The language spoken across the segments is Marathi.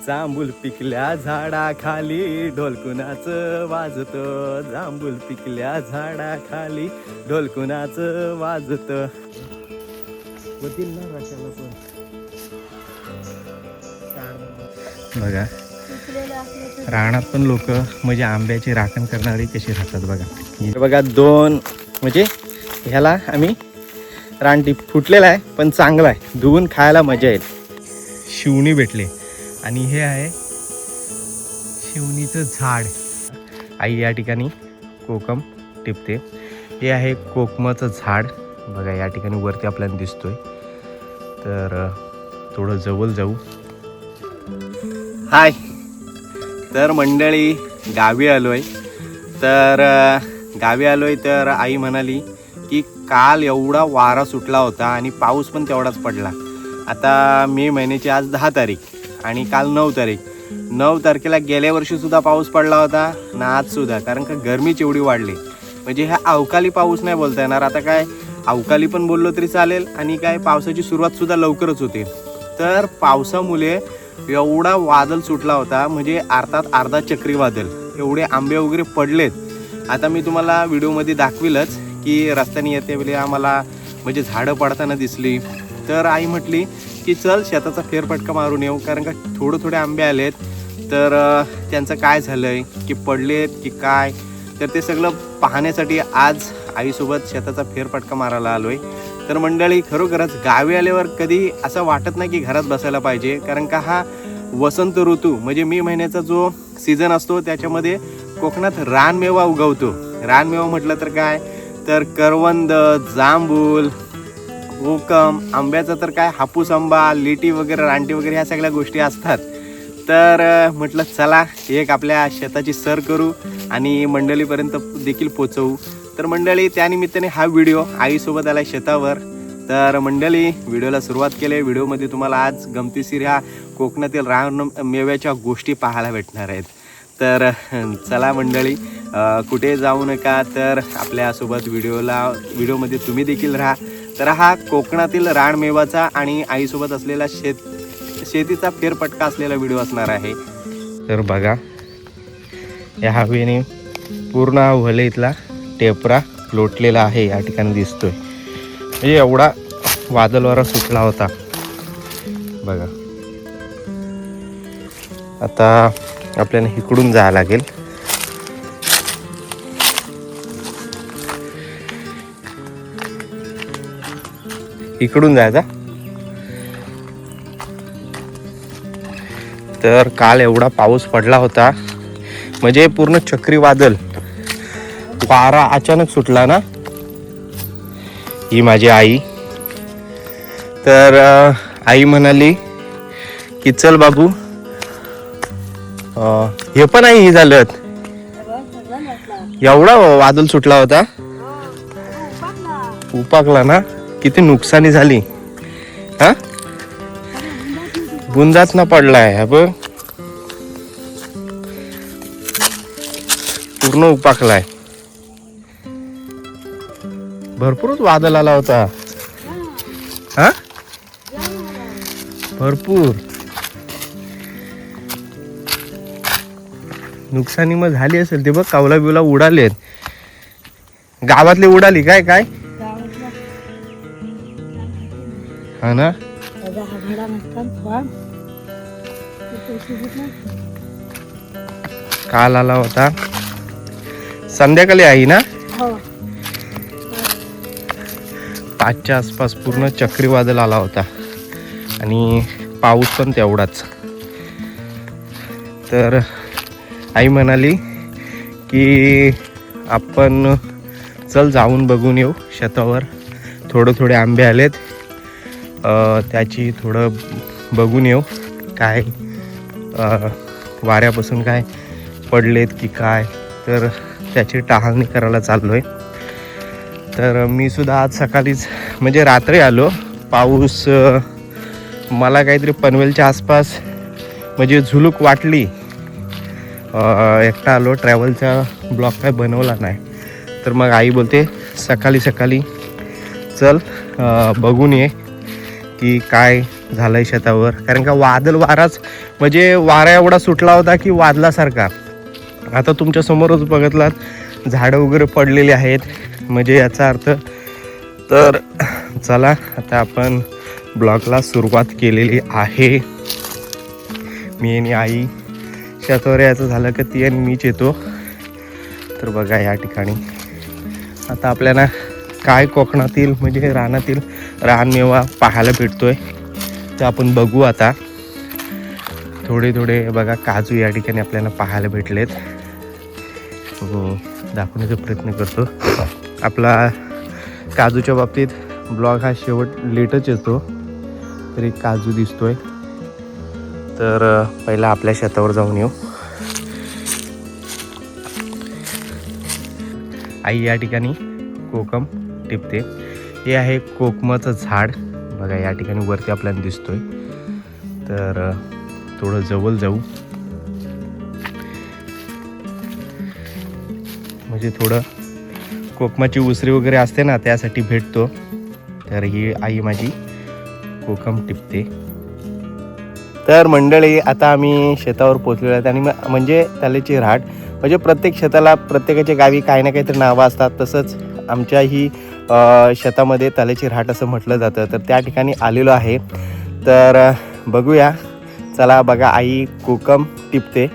जांभूल पिकल्या झाडाखाली ढोलकुणाचं वाजतं, जांभूल पिकल्या झाडाखाली ढोलकुणाचं वाजतं. बघा रानात पण लोक म्हणजे आंब्याची राखण करणारी कशी राहतात बघा. हे बघा दोन म्हणजे ह्याला आम्ही रानटी फुटलेला आहे पण चांगला आहे, धुवून खायला मजा येईल. शिवणी भेटले आणि हे आहे शिवणीचं झाड. आई या ठिकाणी कोकम टिपते. हे आहे कोकमाचं झाड बघा, या ठिकाणी वरती आपल्याला दिसतोय. तर थोडं जवळ जाऊ. हाय, तर मंडळी गावी आलोय. तर आई म्हणाली की काल एवढा वारा सुटला होता आणि पाऊस पण तेवढाच पडला. आता मे महिन्याची आज 10 तारीख आणि काल 9 तारीख. 9 तारखेला गेल्या वर्षी सुद्धा पाऊस पडला होता ना आज सुद्धा, कारण का गरमीच एवढी वाढली. म्हणजे हा अवकाळी पाऊस नाही बोलता येणार. आता काय अवकाळी पण बोललो तरी चालेल आणि काय पावसाची सुरुवात सुद्धा लवकरच होते. तर पावसामुळे एवढा वादळ सुटला होता, म्हणजे अर्थात अर्धा चक्रीवादळ. एवढे आंबे वगैरे पडलेत. आता मी तुम्हाला व्हिडिओमध्ये दाखविलच की रस्त्याने येते वेळी आम्हाला म्हणजे झाडं पडताना दिसली. तर आई म्हटली की चल शेताचा फेरफटका मारून येऊ, कारण का थोडे आंबे आलेत. तर त्यांचं काय झालंय की पडलेत की काय, तर ते सगळं पाहण्यासाठी आज आईसोबत शेताचा फेरफटका मारायला आलोय. तर मंडळी खरोखरच गावी आल्यावर कधी असं वाटत नाही की घरात बसायला पाहिजे, कारण का हा वसंत ऋतू म्हणजे मे महिन्याचा जो सीझन असतो त्याच्यामध्ये कोकणात रानमेवा उगवतो. रानमेवा म्हटलं तर काय, तर करवंद, जांभूल, कोकम, आंब्याचं तर काय हापूस आंबा, लिटी वगैरे, रानटी वगैरे ह्या सगळ्या गोष्टी असतात. तर म्हटलं चला एक आपल्या शेताची सर करू आणि मंडळीपर्यंत देखील पोचवू. तर मंडळी त्यानिमित्ताने हा व्हिडिओ आईसोबत आला शेतावर. तर मंडळी व्हिडिओला सुरुवात केली. व्हिडिओमध्ये तुम्हाला आज गमतीशीर ह्या कोकणातील रान मेव्याच्या गोष्टी पाहायला भेटणार आहेत. तर चला मंडळी कुठे जाऊ नका, तर आपल्यासोबत व्हिडिओमध्ये तुम्ही देखील राहा. तर हा कोकणातील रानमेवाचा आणि आईसोबत असलेला शेतीचा फेरफटका असलेला व्हिडिओ असणार आहे. तर बघा या हवेने पूर्ण वले इथला टेपरा लोटलेला आहे, या ठिकाणी दिसतोय. म्हणजे एवढा वादळ वारा सुटला होता बघा. आता आपल्याला इकडून जायला लागेल. इकडून जायचा. तर काल एवढा पाऊस पडला होता, म्हणजे पूर्ण चक्रीवादळ, वारा अचानक सुटला ना. ही माझी आई. तर आई म्हणाली की चल बाबू, हे पण आई झालं. एवढा वादळ सुटला होता, उपाकला ना. किती नुकसानी झाली हा. बुंदाच ना पडलाय हा बघ, पूर्ण उपाकलाय. भरपूरच वादळ आला होता हा, भरपूर नुकसानी मग झाली असेल. ते बघ कावला बिवला उडालेत, गावातले उडाली काय काय हा ना. काल आला होता संध्याकाळी आई ना, 5च्या आसपास पूर्ण चक्रीवादळ आला होता आणि पाऊस पण तेवढाच. तर आई म्हणाली की आपण चल जाऊन बघून येऊ शेतावर. थोडे आंबे आलेत, त्याची थोडं बघून येऊ काय वाऱ्यापासून काय पडलेत की काय, तर त्याची टहाळणी करायला चाललोय. तर मी सुद्धा आज सकाळीच म्हणजे रात्री आलो. पाऊस मला काहीतरी पनवेलच्या आसपास म्हणजे झुलूक वाटली. एकटा आलो, ट्रॅव्हलचा ब्लॉग काय बनवला नाही. तर मग आई बोलते सकाळी चल बघून ये की काय झालाय शेतावर, कारण का वादळ वाराच म्हणजे वारा एवढा सुटला होता की वादलासारखा. आता तुमच्या समोरच बघितलात झाडं वगैरे पडलेली आहेत, म्हणजे याचा अर्थ. तर चला आता आपण ब्लॉगला सुरुवात केलेली आहे. मी आणि आई शेतावर यायचं झालं की ती आणि मीच येतो. तर बघा या ठिकाणी आता आपल्याला काय कोकणातील म्हणजे रानातील रानमेवा पाहायला भेटतोय ते आपण बघू. आता थोडे थोडे बघा काजू या ठिकाणी आपल्याला पाहायला भेटलेत. दाखवण्याचा प्रयत्न करतो. आपला काजूच्या बाबतीत ब्लॉग हा शेवट लेटच येतो, तरी काजू दिसतोय. तर पहिला आपल्या शेतावर जाऊन येऊ. आई या ठिकाणी कोकम टिपते. हे आहे कोकमाचं झाड बघा, या ठिकाणी वरती आपल्याला दिसतोय. तर थोडं जवळ जाऊ, म्हणजे थोडं कोकमाची उसरी वगैरे असते ना, त्यासाठी भेटतो. तर ही आई माझी कोकम टिपते. तर मंडळी आता आम्ही शेतावर पोचलेलो आहेत आणि म्हणजे त्याल्याची राट म्हणजे प्रत्येक शेताला प्रत्येकाच्या गावी काही ना काहीतरी नावं असतात. तसंच आमच्याही शेतामध्ये त्याल्याची राट असं म्हटलं जातं. तर त्या ठिकाणी आलेलो आहे. तर बघूया, चला बघा आई कोकम टिपते.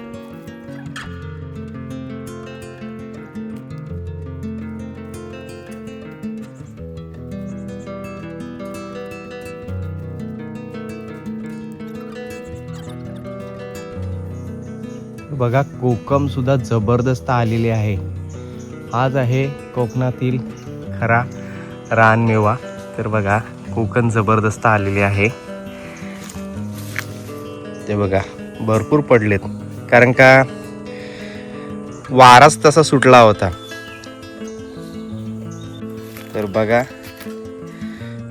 बघा कोकम सुद्धा जबरदस्त आलेली आहे. आज आहे कोकणातील खरा रानमेवा. तर बघा कोकम जबरदस्त आलेली आहे. ते बघा भरपूर पडलेत, कारण का वाराच तसा सुटला होता. तर बघा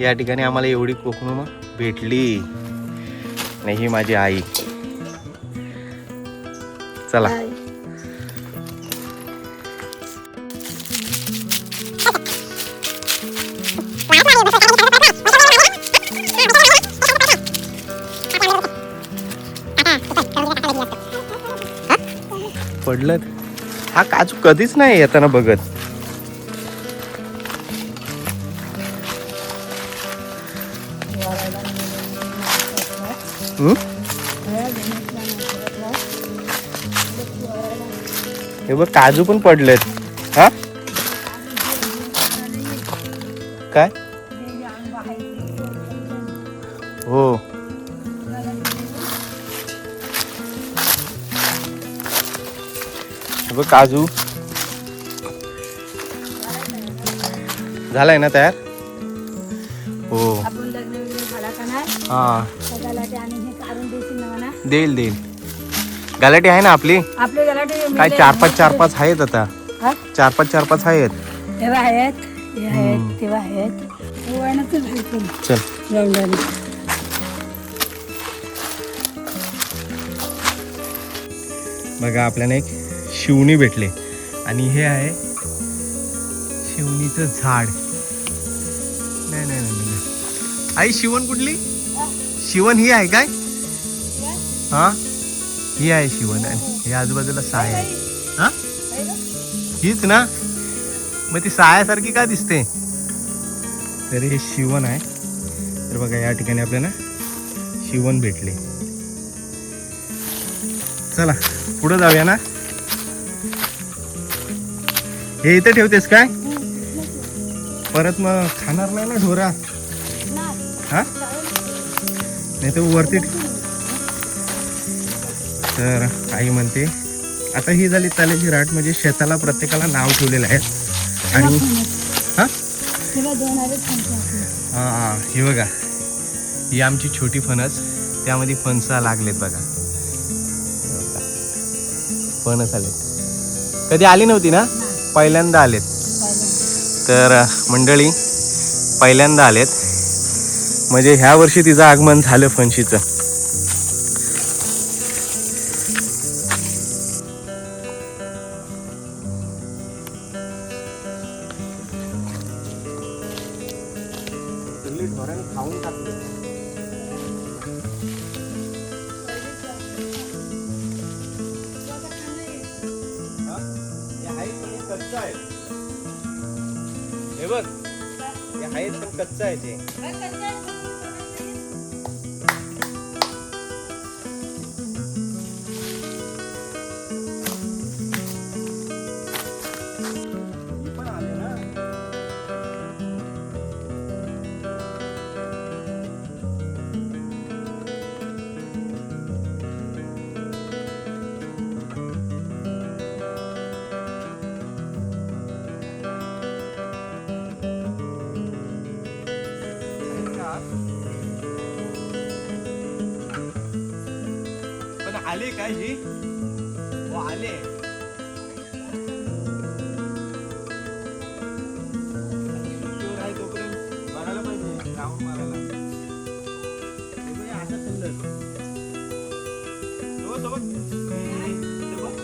या ठिकाणी आम्हाला एवढी कोकम भेटली. नाही माझी आई. चला पडलं. हा काजू कधीच नाही येताना बघत. हे बघ काजू पण पडलेत. हा काय हो, हे बघ काजू झालाय ना तयार. हो हा देईल देईल. गलाटी आहे ना आपली. काय 4-5 आहेत आता. 4-5 आहेत. चल बघा आपल्याला एक शिवणी भेटले आणि हे आहे शिवणीचं झाड. नाही नाही नाही आई, शिवण कुठली? शिवण ही आहे काय? हा ही आहे शिवण आणि हे आजूबाजूला साय आहे. हा हीच ना, मग ती सायासारखी का दिसते? तर हे शिवण आहे. तर बघा या ठिकाणी आपल्याला शिवण भेटले. चला पुढे जाऊया ना. हे इथे ठेवतेस काय? परत मग खाणार नाही ना ढोरा. हा नाही तर वरती. तर आई म्हणते आता ही झाली त्याल्याची राट, म्हणजे शेताला प्रत्येकाला नाव ठेवलेलं आहे. आणि हा हा हे बघा ही आमची छोटी फणस, त्यामध्ये फणस लागलेत बघा. फणस आले, कधी आली नव्हती ना, पहिल्यांदा आलेत. तर मंडळी पहिल्यांदा आलेत, म्हणजे ह्या वर्षी तिचं आगमन झालं फणशीचं. खाऊन टाकले. कच्चा आहे हे बघ, हे आहेत पण कच्चा आहे ते. पण आले ना. पण आले काय ही हो आले. आहे तोपर्यंत मारायला पाहिजे, राऊंड मारायला. आता सुंदर तो बघ, ते बघ, ते बघ.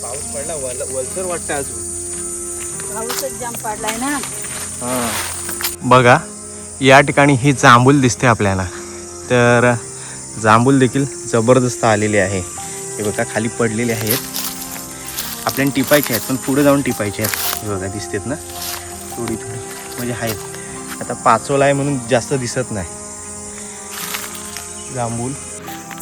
पाऊस पडला, वलसर वाटतं अजून. पाऊसच जाम पडलाय ना. बघा या ठिकाणी ही जांभूल दिसते आपल्याला. तर जांभूल देखील जबरदस्त आलेली आहे. हे बघा खाली पडलेले आहेत. आपल्याला टिपायचे आहेत पण पुढे जाऊन टिपायचे आहेत. हे बघा दिसतेत ना, थोडी थोडी म्हणजे आहेत. आता पाचोला आहे म्हणून जास्त दिसत नाही.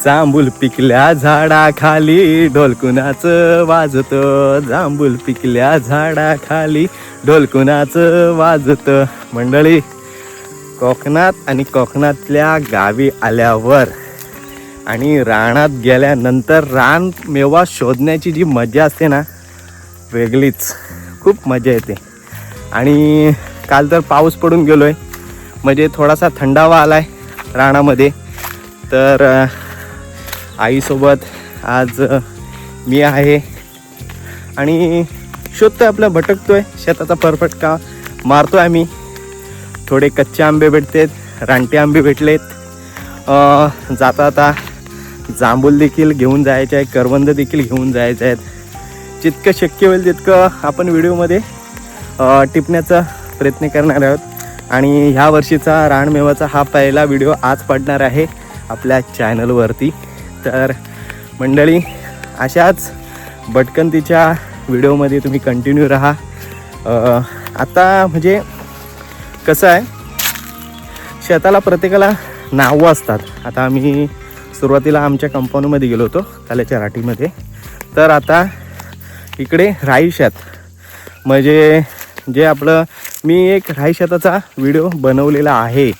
जांभूल पिकल्या झाडाखाली ढोलकुणाचं वाजतं. जांभूल पिकल्या झाडाखाली ढोलकुणाचं वाजतं. मंडळी, कोकणात आणि कोकणातल्या गावी आल्यावर आणि रानात गेल्यानंतर रान मेवा शोधण्याची जी मजा असते ना, वेगळीच. खूप मजा येते. आणि काल तर पाऊस पडून गेलो आहे, म्हणजे थोडासा थंडावा आला आहे रानामध्ये. तर आईसोबत आज मी आहे आणि शोधतोय, आपलं भटकतोय. शेताचा परफटका मारतोय आम्ही. थोडे कच्चे आंबे भेटतेत, रानटी आंबे भेटलेत. जाता आता जांभूल देखील घेऊन जायचे आहे, करवंद देखील घेऊन जायचे आहेत. जितकं शक्य होईल तितकं आपण व्हिडिओमध्ये टिपण्याचा प्रयत्न करणार आहोत. आणि ह्या वर्षीचा रानमेवाचा हा पहिला व्हिडिओ आज पडणार आहे आपल्या चॅनलवरती. तर मंडळी, अशाच भटकंतीच्या व्हिडिओमध्ये तुम्ही कंटिन्यू राहा. आता म्हणजे कसं आहे, शेताला प्रत्येकाला नावं असतात. आता आम्ही सुरुवातीला आमच्या कंपाऊंडमध्ये गेलो होतो, काल्याच्या राठीमध्ये. तर आता इकडे राई शेत, म्हणजे जे आपलं मी एक राई शेताचा व्हिडिओ बनवलेला आहे.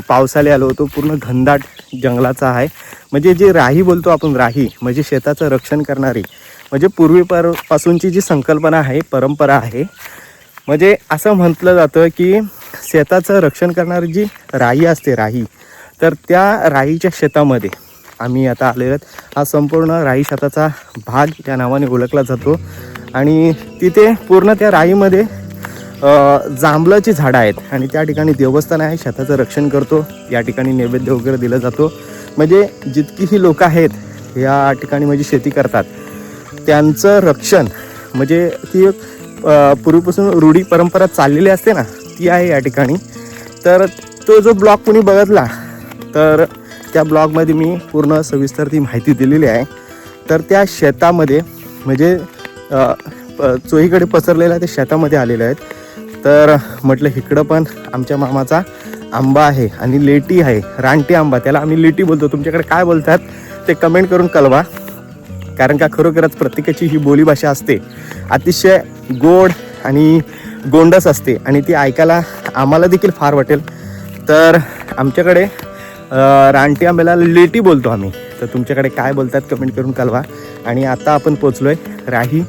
पावसाळ्यात आलो होतो, पूर्ण घनदाट जंगलाचा आहे. म्हणजे जे राही बोलतो आपण, राही म्हणजे शेताचं रक्षण करणारी, म्हणजे पूर्वीपासूनची जी संकल्पना आहे, परंपरा आहे. म्हणजे असं म्हटलं जातं की शेताचं रक्षण करणारी जी राई असते, राही, तर त्या राईच्या शेतामध्ये आम्ही आता आलेलो आहोत. हा संपूर्ण राई शेताचा भाग त्या नावाने ओळखला जातो. आणि तिथे पूर्ण त्या राईमध्ये जांभळाची झाडं आहेत आणि त्या ठिकाणी देवस्थान आहे, शेताचं रक्षण करतो. या ठिकाणी नैवेद्य वगैरे दिला जातो. म्हणजे जितकीही लोक आहेत या ठिकाणी म्हणजे शेती करतात, त्यांचं रक्षण म्हणजे ती पूर्वीपासून रूढी परंपरा चाललेली असते ना, ती आहे या ठिकाणी. तर तो जो ब्लॉग कोणी बघितला तर त्या ब्लॉगमध्ये मी पूर्ण सविस्तर ती माहिती दिलेली आहे. तर त्या शेतामध्ये म्हणजे चोहीकडे पसरलेल्या त्या शेतामध्ये आलेल्या आहेत. तर म्हटलं इकडं पण आमच्या मामाचा आंबा आहे आणि लेटी आहे, रानटी आंबा, त्याला आम्ही लेटी बोलतो. तुमच्याकडे काय बोलतात ते कमेंट करून कळवा. कारण का खरोखरच प्रत्येकाची ही बोलीभाषा असते, अतिशय गोड आणि गोंडस असते आणि ती ऐकायला आम्हाला देखील फार वाटेल. तर आमच्याकडे रानटी आंब्याला लेटी बोलतो आम्ही. तर तुमच्याकडे काय बोलतात कमेंट करून कळवा. आणि आता आपण पोचलोय राही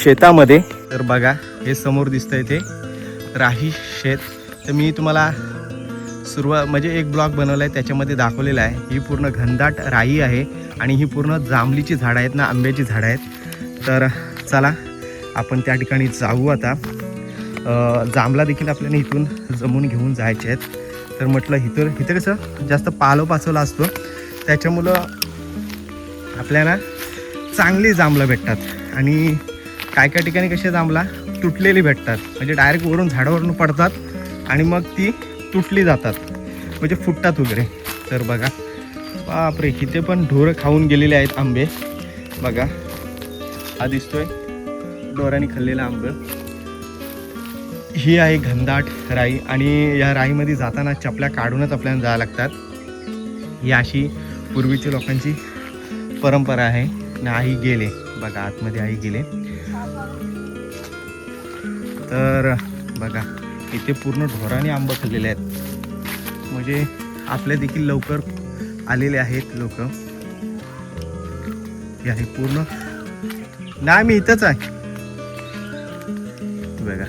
शेतामध्ये. तर बघा हे समोर दिसतंय ते राही शेत. तर मी तुम्हाला म्हणजे एक ब्लॉग बनवला आहे त्याच्यामध्ये दाखवलेला आहे. ही पूर्ण घनदाट राई आहे आणि ही पूर्ण जांभलीची झाडं आहेत ना, आंब्याची झाडं आहेत. तर चला आपण त्या ठिकाणी जाऊ आता. जांभला देखील आपल्याला इथून जमून घेऊन जायचे आहेत. तर म्हटलं इथं कसं जास्त पाचवला असतो, त्याच्यामुळं आपल्याला चांगली जांभळं भेटतात. आणि काय काय ठिकाणी कसे जांभळा तुटलेली भेटतात, म्हणजे डायरेक्ट वरून झाडावरून पडतात आणि मग ती तुटली जातात, म्हणजे फुटतात वगैरे. तर बघा बापरे, इथे पण ढोरं खाऊन गेलेले आहेत आंबे. बघा हा दिसतोय ढोरांनी खाल्लेला आंबे. ही आहे घनदाट राई आणि या राईमध्ये जाताना चपल्या काढूनच आपल्याला जावं लागतात. ही अशी पूर्वीच्या लोकांची परंपरा आहे. ना आई गेले बघा, आतमध्ये आई गेले. तर बघा इथे पूर्ण ढोराने आंबे खाल्लेले आहेत, म्हणजे आपल्या देखील लवकर आलेले आहेत लोक. हे आहे पूर्ण. नाही मी इथंच आहे बघा.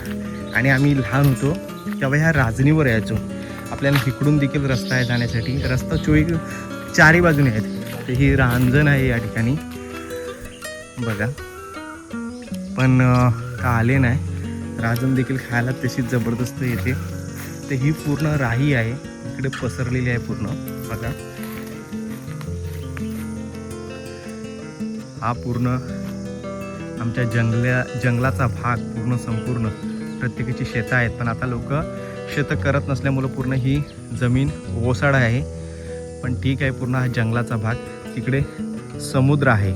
आणि आम्ही लहान होतो तेव्हा ह्या राजनीवर यायचो. आपल्याला इकडून देखील रस्ता आहे जाण्यासाठी. रस्ता चारी बाजूने आहेत. तर ही रांजण आहे या ठिकाणी बघा. पण का आले नाही. राजन देखील खायला तशीच जबरदस्त येते. तर ही पूर्ण राही आहे, इकडे पसरलेली आहे पूर्ण बघा. हा पूर्ण आमच्या जंगलाचा भाग पूर्ण संपूर्ण. प्रत्येकाची शेतं आहेत, पण आता लोक शेतं करत नसल्यामुळं पूर्ण ही जमीन ओसाड आहे. पण ठीक आहे, पूर्ण हा जंगलाचा भाग. तिकडे समुद्र आहे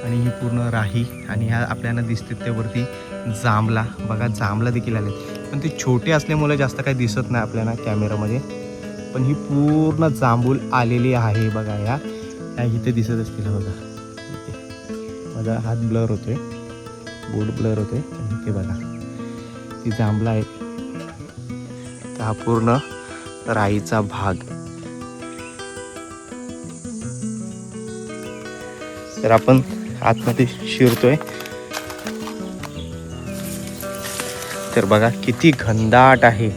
आणि ही पूर्ण राही. आणि ह्या आपल्याला दिसते त्यावरती जांभला बघा. जांभला देखील आले, पण ते छोटे असल्यामुळे जास्त काही दिसत नाही आपल्याला कॅमेरामध्ये. पण ही पूर्ण जांभूल आलेली आहे बघा. ह्या इथे दिसत असतील बघा. इथे माझा हात ब्लर होतोय, बोट ब्लर होतोय. आणि इथे बघा ती जांभला आहे. तर हा पूर्ण राईचा भाग. तर आपण आतमध्ये शिरतोय. तर बघा किती घनदाट आहे.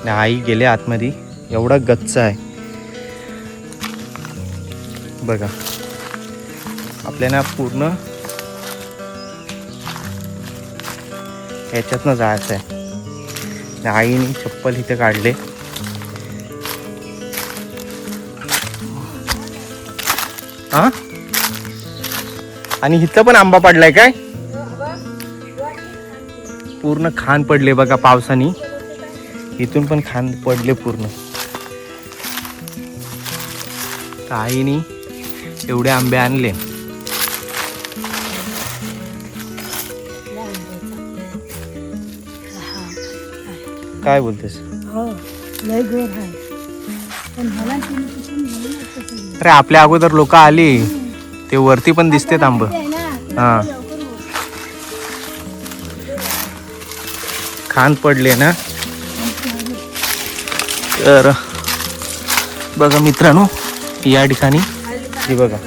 आई गेले आतमध्ये, एवढा गच्च आहे बघा. आपल्याला पूर्ण ह्याच्यातनं जायचं आहे. आईने चप्पल इथे काढले. हा, आणि इथं पण आंबा पडलाय काय? पूर्ण खान पडले बघा पावसाने. इथून पण खान पडले पूर्ण. आईने एवढे आंबे आणले. काय बोलतेस? अरे आपल्या अगोदर लोक आली, ते वरती पण दिसतेत आंब. हा, खान पडले ना. तर बघा मित्रांनो, या ठिकाणी ही बघा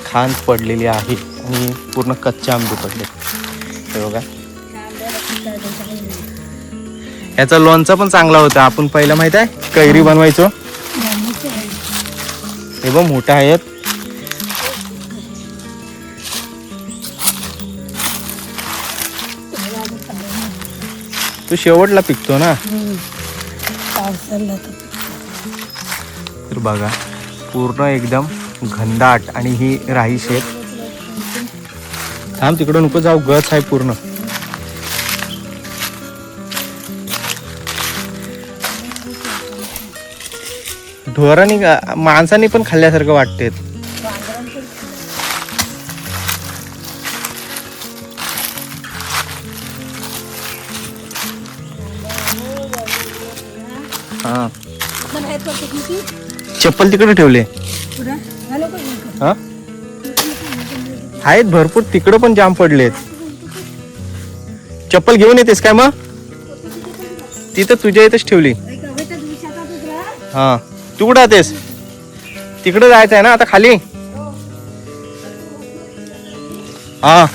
खान पडलेली आहे आणि पूर्ण कच्चे आंबे पडले. हे बघा, याचा लोणचा पण चांगला होता. आपण पहिला माहित आहे कैरी बनवायचो. हे बघ मोठा आहेत. तो शेवटला पिकतो ना. तर बघा पूर्ण एकदम घनदाट आणि ही राई शेत. थांब तिकडं नको जाऊ, गच आहे पूर्ण. ढोरांनी माणसांनी पण खाल्ल्यासारखं वाटते. हा, चप्पल तिकडे ठेवले. हा, आहेत भरपूर. तिकडं पण जाम पडलेत. चप्पल घेऊन येतेस काय मग? तिथं तुझ्या इथेच ठेवली. हा, तू कुठं जातेस? तिकडे जायचं आहे ना आता खाली. हा,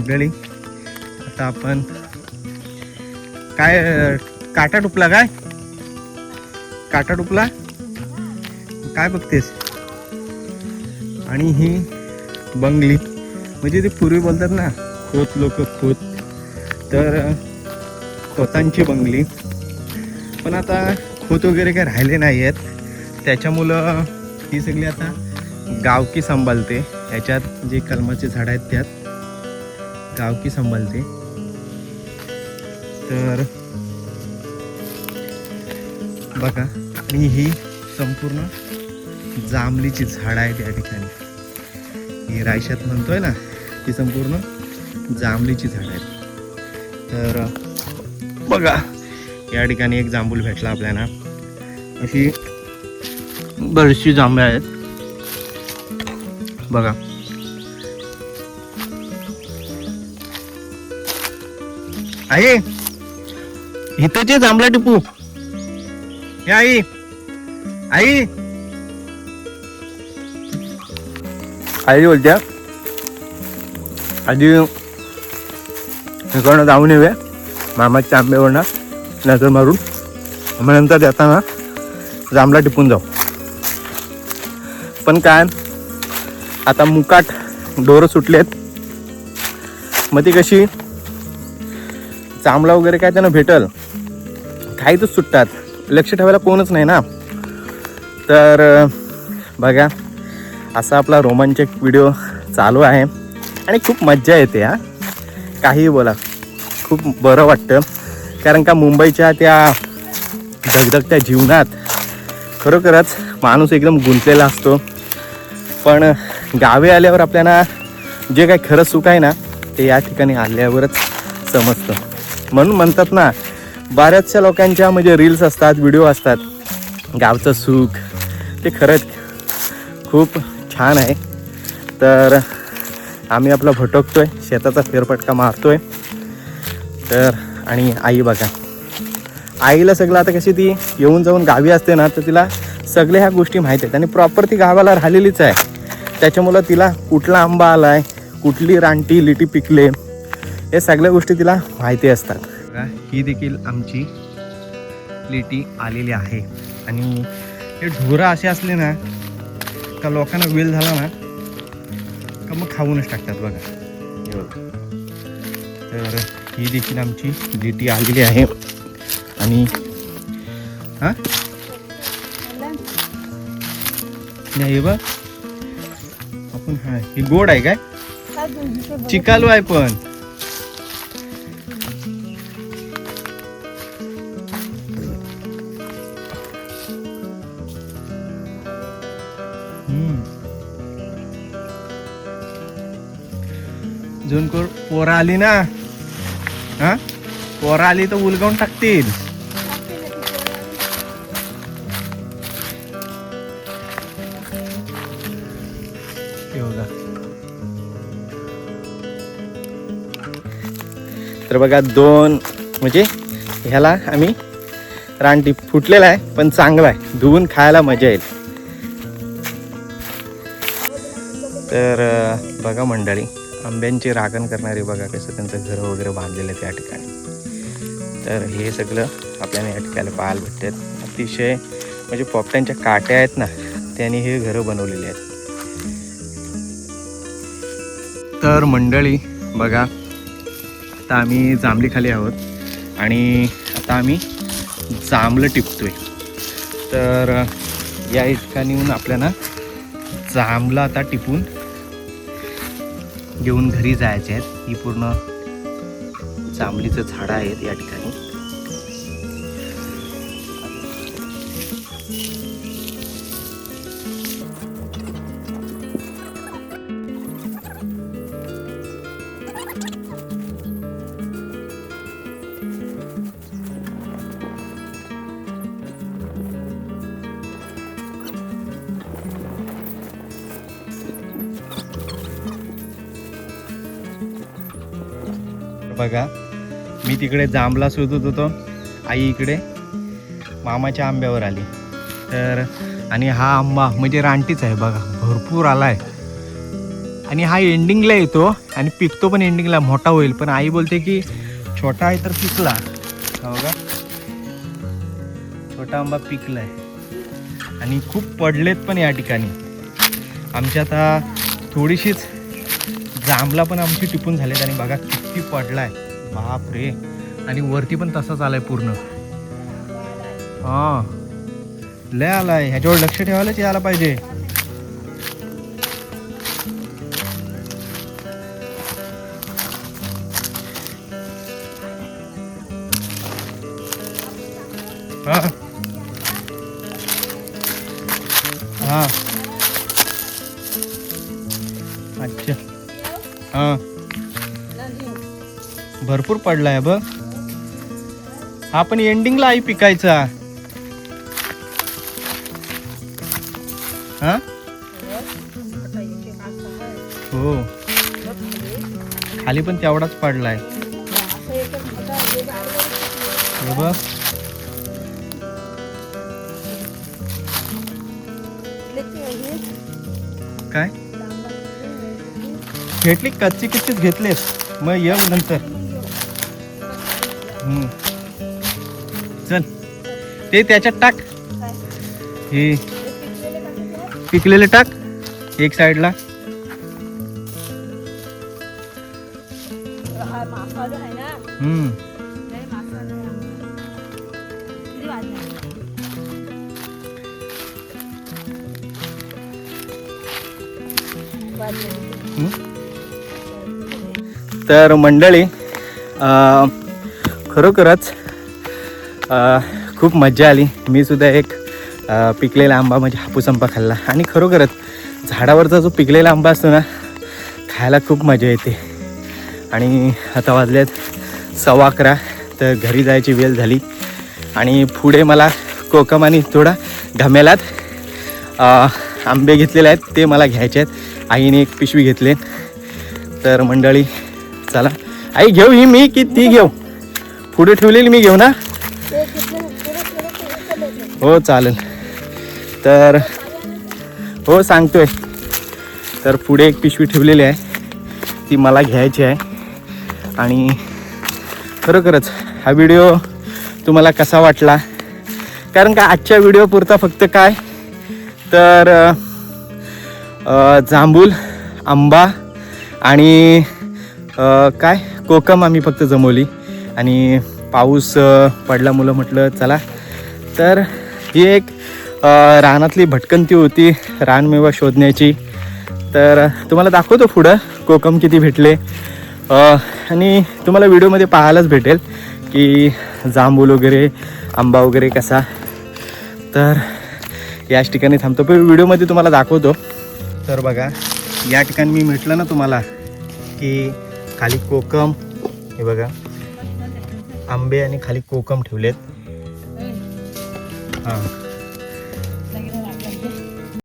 मंडळी आता आपण काय काटा टुपला काय काटा टुपला काय बघतेस. आणि ही बंगली म्हणजे ते पूर्वी बोलतात ना खोत लोक खोत, तर खोतांची बंगली. पण आता खोत वगैरे काही राहिले नाही आहेत, त्याच्यामुळं ही सगळी आता गावकी सांभाळते. ह्याच्यात जे कलमाचे झाड आहेत त्यात गावकी सांभाळते. तर बघा, आणि ही संपूर्ण जांभळीची झाड आहेत या ठिकाणी. ही रायशात म्हणतोय ना, ही संपूर्ण जांभळीची झाड आहेत. तर बघा, या ठिकाणी एक जांभूळ भेटला आपल्याला. अशी बरीचशी जांभळे आहेत बघा. आई इथंच आहे जांभळा टिपू. हे आई आई आई बोलत्या आधी इकडनं जाऊन येऊया मामाच्या आंब्यावरनं नजर मारून, मग नंतर येताना जांभळा टिपून जाऊ. पण काय आता मुकाट डोरं सुटलेत, मग ती कशी जांभळा वगैरे काय त्यांना भेटल खाईतच सुटतात, लक्ष ठेवायला कोणच नाही ना. तर बघा, असा आपला रोमांचक व्हिडिओ चालू आहे आणि खूप मज्जा येते. काहीही बोला, खूप बरं वाटतं. कारण का मुंबईच्या त्या धगधगत्या जीवनात खरोखरच माणूस एकदम गुंतलेला असतो. पण गावी आल्यावर आपल्याला जे काही खरं सुख आहे ना, ते या ठिकाणी आल्यावरच समजतं. म्हणून म्हणतात ना, बऱ्याचशा लोकांच्या म्हणजे रील्स असतात, व्हिडिओ असतात, गावचं सुख ते खरंच खूप छान आहे. तर आम्ही आपला भटकतोय, शेताचा फेरफटका मारतोय. तर आणि आई बघा, आईला सगळं आता कशी ती येऊन जाऊन गावी असते ना, तर तिला सगळ्या ह्या गोष्टी माहीत आहेत. आणि प्रॉपर ती गावाला राहिलेलीच आहे, त्याच्यामुळं तिला कुठला आंबा आलाय, कुठली रानटी लिटी पिकले, हे सगळ्या गोष्टी तिला माहिती असतात. ही देखील आमची लिटी आलेली आहे. आणि हे ढोरं असे असले ना का लोकांना वेल झाला ना का मग खाऊनच टाकतात बघा. तर ही देखील आमची लिटी आलेली आहे. आणि हा नाही बघ आपण, हा ही गोड आहे काय, चिकालू आहे पण. जून पोरा आली ना, हा पोरा आली तर उलगावून टाकतील. तर बघा, दोन म्हणजे ह्याला आम्ही रानटी फुटलेला आहे पण चांगला आहे, धुवून खायला मजा येईल. तर बघा मंडळी, आंब्यांची राखण करणारे बघा कसं त्यांचं घर वगैरे बांधलेलं आहे त्या ठिकाणी. तर हे सगळं आपल्याला या ठिकाणी पाहायला भेटतात. अतिशय म्हणजे पोपट्यांच्या काट्या आहेत ना, त्यांनी हे घरं बनवलेली आहेत. तर मंडळी बघा, आता आम्ही जांभळी खाली आहोत आणि आता आम्ही जांभळं टिपतोय. तर या ठिकाणी येऊन आपल्याला जांभळं आता टिपून घेऊन घरी जायचे आहेत. ही पूर्ण जांभळीचं झाडं आहेत या ठिकाणी. बघा, मी तिकडे जांभळा शोधत होतो, आई इकडे मामाच्या आंब्यावर आली. तर आणि हा आंबा म्हणजे रानटीच आहे बघा, भरपूर आलाय. आणि हा एंडिंगला येतो आणि पिकतो पण एंडिंगला, मोठा होईल. पण आई बोलते की छोटा आहे तर पिकला. हो का, छोटा आंबा पिकलाय आणि खूप पडलेत पण या ठिकाणी. आमच्या आता थोडीशीच जांभला पण आमची टिपून झालेत आणि बघा किती पडलाय, बाप रे. आणि वरती पण तसाच आलाय पूर्ण. हा लय आलाय, ह्याच्यावर लक्ष ठेवायलाच यायला पाहिजे. हा हा अच्छा, हा भरपूर पडलाय बघ. हा पण एंडिंगला आई पिकायचा. हा हो, खाली पण तेवढाच पडलाय. हे बघ काय घेतली, कच्ची किच्चीच घेतलेस, मग ये नंतर. चल ते त्याच्यात टाक, हे पिकलेले टाक एक साईडला. तर मंडळी खरोखरच खूप मजा आली. मी सुद्धा एक पिकलेला आंबा म्हणजे हापूस आंबा खाल्ला आणि खरोखरच झाडावरचा जो पिकलेला आंबा असतो ना, खायला खूप मजा येते. आणि आता वाजल्यात 11:15, तर घरी जायची वेळ झाली. आणि पुढे मला कोकम आणि थोडा घमेलात आंबे घेतलेले आहेत, ते मला घ्यायचे आहेत. आईने एक पिशवी घेतले. तर मंडळी चला, आई घेऊ ही मी की ती घेऊ? पुढे ठेवलेली मी घेऊ ना? हो चालेल. तर हो सांगतोय. तर पुढे एक पिशवी ठेवलेली आहे, ती मला घ्यायची आहे. आणि खरोखरच हा व्हिडिओ तुम्हाला कसा वाटला? कारण का आजच्या व्हिडिओ पुरता फक्त काय तर जांभूल, आंबा आणि काय कोकम आम्ही फक्त जमवली. आणि पाऊस पडल्यामुळं म्हटलं चला. तर ही एक रानातली भटकंती होती, रानमेवा शोधण्याची. तर तुम्हाला दाखवतो पुढं कोकम किती भेटले. आणि तुम्हाला व्हिडिओमध्ये पाहायलाच भेटेल की जांभूल वगैरे, आंबा वगैरे कसा. तर याच ठिकाणी थांबतो, पण व्हिडिओमध्ये तुम्हाला दाखवतो. तर बघा या ठिकाणी मी म्हटलं ना तुम्हाला की खाली कोकम, हे बघा आंबे आणि खाली कोकम ठेवलेत. हां